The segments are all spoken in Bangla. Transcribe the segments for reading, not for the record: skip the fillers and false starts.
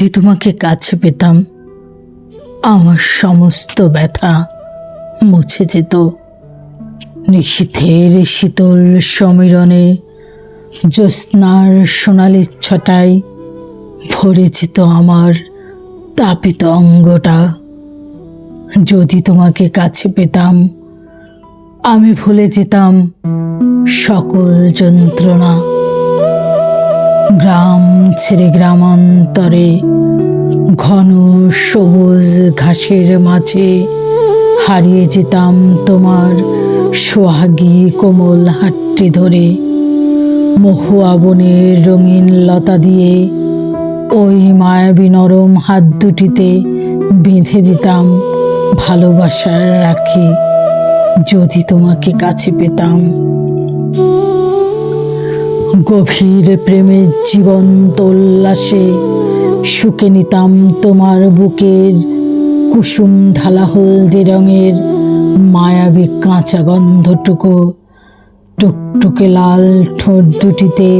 যদি তোমাকে কাছে পেতাম, আমার সমস্ত ব্যথা মুছে যেত। নিশীথের শীতল সমীরণে জ্যোৎস্নার সোনালি ছটায় ভরে যেত আমার তাপিত অঙ্গটা। যদি তোমাকে কাছে পেতাম, আমি ভুলে যেতাম সকল যন্ত্রণা। গ্রাম ছেড়ে গ্রামান্তরে ঘন সবুজ ঘাসের মাঝে হারিয়ে যেতাম তোমার সোহাগী কোমল হাতটি ধরে। মহুয়া বনের রঙিন লতা দিয়ে ওই মায়াবী নরম হাত দুটিতে বেঁধে দিতাম ভালোবাসার রাখি। যদি তোমাকে কাছে পেতাম, গভীর প্রেমের জীবন্ত উল্লাসে শুকে নিতাম তোমার বুকের কুসুম ঢালা হলদে রঙের মায়াবী কাঁচা গন্ধটুকু। টুকটুকে লাল ঠোঁট দুটিতে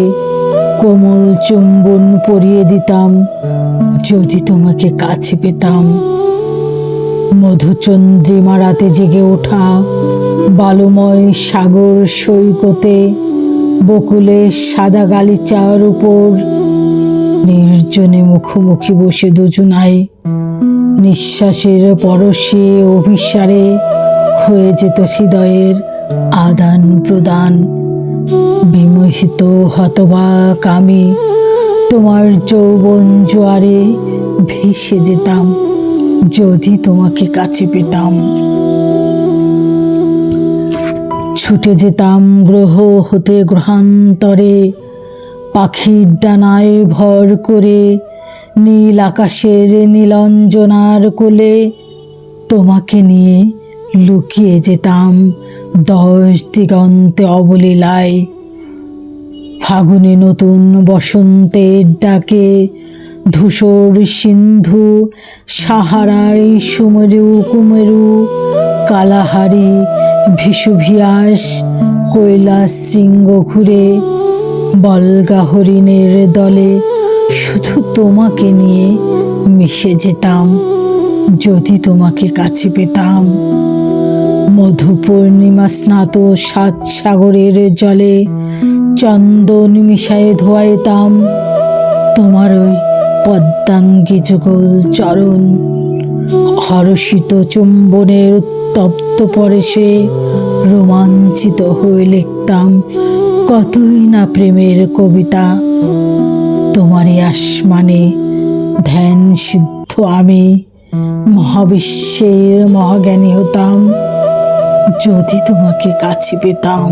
কোমল চুম্বন পরিয়ে দিতাম যদি তোমাকে কাছে পেতাম। মধুচন্দ্রিমা রাতে জেগে ওঠা বালুময় সাগর সৈকতে বকুলের সাদা গালিচার উপর নির্জনে মুখোমুখি বসে দুজনায় নিঃশ্বাসের পরশে অভিসারে হয়ে যেত হৃদয়ের আদান প্রদান। বিমোহিত হতবাক আমি তোমার যৌবন জোয়ারে ভেসে যেতাম যদি তোমাকে কাছে পেতাম। ছুটে যেতাম গ্রহ হতে গ্রহান্তরে, পাখির ডানায় ভর করে নীল আকাশের নীলাঞ্জনার কোলে তোমাকে নিয়ে লুকিয়ে যেতাম 10 দিগন্তে অবলীলায়। ফাগুনে নতুন বসন্তের ডাকে ধূসর সিন্ধু সাহারায় সুমেরু কুমেরু কালাহারি ভিসুভিয়াস কৈলাস শৃঙ্গ ঘুরে বলগা হরিণের দলে শুধু তোমাকে নিয়ে মিশে যেতাম যদি তোমাকে কাছে পেতাম। মধু পূর্ণিমা স্নাত 7 সাগরের জলে চন্দন মিশায়ে ধোয়াইতাম তোমার ওই পদ্মাঙ্গী যুগল চরণ। হরষিত চুম্বনের উত্তপ্ত পরেশে রোমাঞ্চিত হয়ে লিখতাম কতই না প্রেমের কবিতা। তোমারই আসমানে ধ্যান সিদ্ধ আমি মহাবিশ্বের মহাজ্ঞানী হতাম যদি তোমাকে কাছে পেতাম।